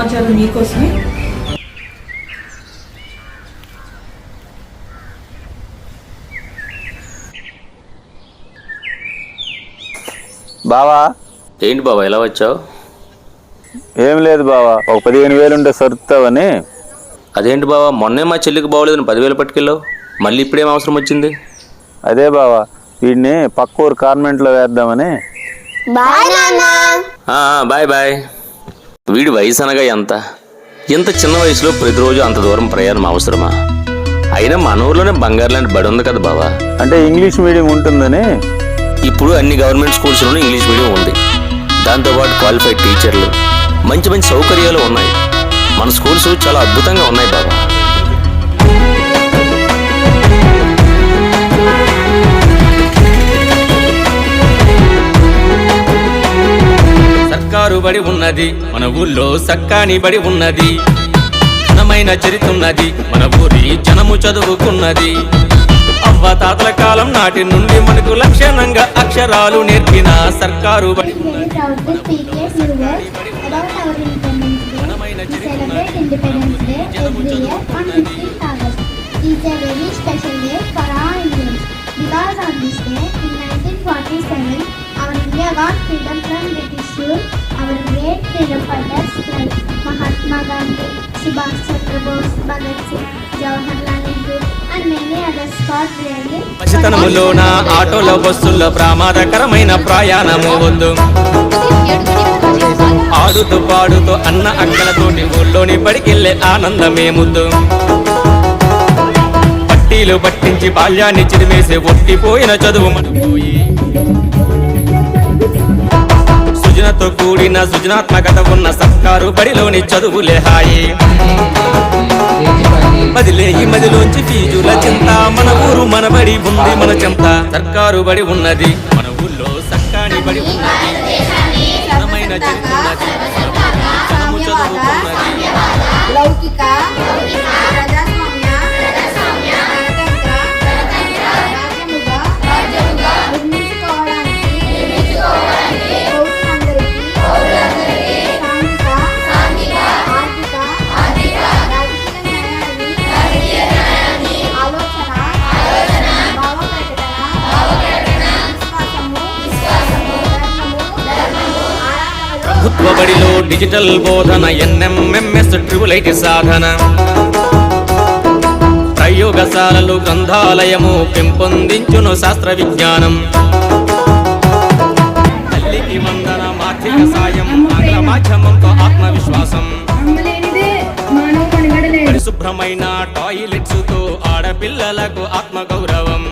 సమాచారం మీకోసమే. బావా, ఏంటి బాబా ఎలా వచ్చావు? ఏం లేదు బావా, ఒక 15,000 ఉంటే సరుకుతావని. అదేంటి బాబా, మొన్నే మా చెల్లికి బాగోలేదని 10,000 పట్టుకెళ్ళావు, మళ్ళీ ఇప్పుడేం అవసరం వచ్చింది? అదే బావా, వీడిని పక్క ఊరు కార్మెంట్లో వేద్దామని. Bye bye. వీడి వయసు అనగా ఎంత చిన్న వయసులో ప్రతిరోజు అంత దూరం ప్రయాణం అవసరమా? అయినా మన ఊర్లోనే బంగారు లాంటి బడి ఉంది కదా బావా. అంటే ఇంగ్లీష్ మీడియం ఉంటుందని. ఇప్పుడు అన్ని గవర్నమెంట్ స్కూల్స్లోనూ ఇంగ్లీష్ మీడియం ఉంది. దాంతోపాటు క్వాలిఫైడ్ టీచర్లు, మంచి మంచి సౌకర్యాలు ఉన్నాయి. మన స్కూల్స్ చాలా అద్భుతంగా ఉన్నాయి బాబా. సర్కారు బడి ఉన్నది మన ఊళ్ళో, సక్కాని బడి ఉన్నది, ఘనమైన చరిత్ర ఉన్నది, మన ఊరి జనము చదువుకున్నది. అవ్వ తాతల కాలం నాటి నుండి మనకు లక్షణంగా అక్షరాలు నేర్పిన సర్కారు బడి ఉన్నది. Our great freedom fighters like Mahatma Gandhi, Subhash Chandra Bose, Bhagat Singh, Jawaharlal Nehru and many others fought bravely. పసితనములోన ఆటోలో బస్సుల్లో ప్రమాదకరమైన ప్రయాణము వద్దు. ఆడుతూ పాడుతూ అన్న అక్కలతోటి ఊళ్ళోని బడికెళ్ళే ఆనందమే ముద్దు. పట్టీలు పట్టించి బాల్యాన్ని చిరిమేసే ఒట్టిపోయిన చదువు మనపోయి, సృజనతో కూడిన సృజనాత్మకత ఉన్న సర్కారు బడిలోని చదువులే హాయి. మదిలోంచి ఫీజుల చింత, మన ఊరు మన బడి ఉంది మన చెంత. సర్కారు బడి ఉన్నది మన ఊళ్ళో, సక్కాని బడి ఉన్నది, ఘనమైన చరిత్ర ఉన్నది, జనము చదువుకున్నది. లౌకిక ప్రజాస్వామ్య గణతంత్ర రాజ్యముగా నిర్మించుకోవడానికి పౌరులందరికీ సాంఘిక, ఆర్థిక, రాజకీయ న్యాయాన్ని, ఆలోచన, భావ ప్రకటన, విశ్వాసము, ధర్మము, ఆరాధనలో ప్రభుత్వ బడిలో డిజిటల్ బోధన, NMMS ట్రిబులైట్ సాధన, ప్రయోగశాలలు గ్రంథాలయము పెంపొందించును శాస్త్ర విజ్ఞానం. తల్లికి వందన, ఆర్థిక సాయం, ఆంగ్ల మాధ్యమంతో ఆత్మవిశ్వాసం, పరిశుభ్రమైన టాయిలెట్స్ తో ఆడపిల్లలకు ఆత్మగౌరవం,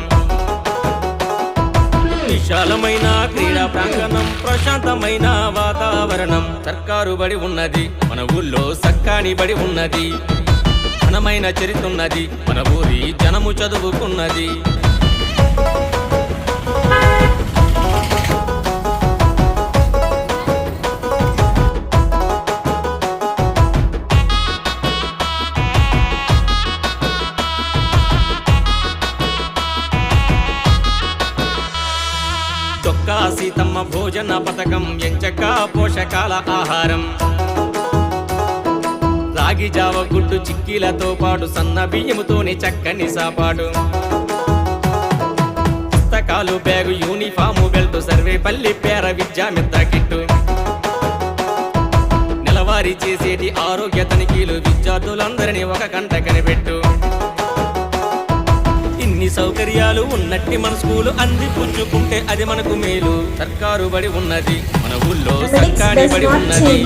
విశాలమైన క్రీడా ప్రాంగణం, ప్రశాంతమైన వాతావరణం. సర్కారు బడి ఉన్నది మన ఊళ్ళో, సక్కాని బడి ఉన్నది, ఘనమైన చరిత్ర ఉన్నది, మన ఊరి జనము చదువుకున్నది. చొక్కా సీతమ్మ భోజన పథకం, ఎంచక్క పోషకాల ఆహారం, రాగి జావ గుడ్డు చిక్కీలతో పాటు సన్న బియ్యముతోని చక్కని సాపాటు, పుస్తకాలు, బ్యాగు, యూనిఫాము, బెల్ట్, సర్వేపల్లి పేర విద్యా మిత్ర కిట్టు, నెలవారీ చేసేటి ఆరోగ్య తనిఖీలు, విద్యార్థులందరినీ ఒక గంట కనిపెట్టు. ఇన్ని సౌకర్యాలు ఉన్నట్టి మన స్కూలు అందిపుచ్చుకుంటే అది మనకు మేలు. సర్కారు బడి ఉన్నది మన ఊళ్ళో, సర్కారీ బడి ఉన్నది,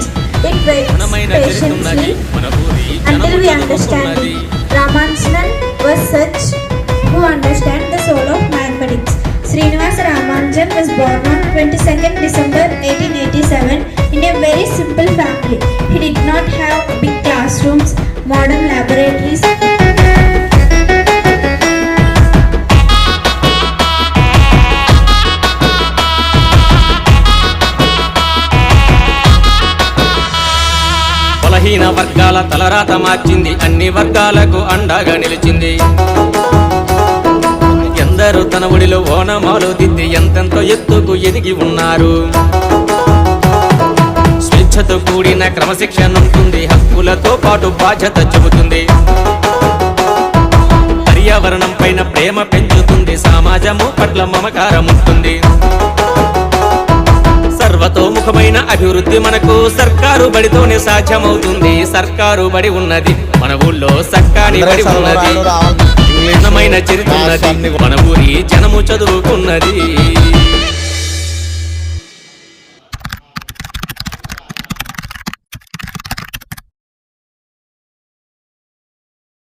ఘనమైన చరిత్ర ఉన్నది, మన ఊరి జనము చదువుకున్నది. Ramanujan was such who understand the soul of mathematics. Srinivasa Ramanujan was born on 22nd December 1887 in a very simple family. He did not have big classrooms, modern laboratories. బలహీన వర్గాల తలరాత మార్చింది, అన్ని వర్గాలకు అండగా నిలిచింది. ఎందరూ తన ఒడిలో ఓనమాలు దిద్ది ఎంతెంతో ఎత్తుకు ఎదిగి ఉన్నారు. స్వేచ్ఛ శిక్షతో కూడిన క్రమశిక్షణ ఉంటుంది, హక్కులతో పాటు బాధ్యత చెబుతుంది. పర్యావరణం పైన ప్రేమ పెంచుతుంది, సమాజము పట్ల మమకారం ఉంటుంది. సర్వతోముఖమైన అభివృద్ధి మనకు సర్కారు బడితోనే సాధ్యమవుతుంది. సర్కారు బడి ఉన్నది మన ఊళ్ళో, సక్కాని బడి ఉన్నది, భిన్నమైన చరిత్ర ఉన్నది, మన ఊరి జనము చదువుకున్నది.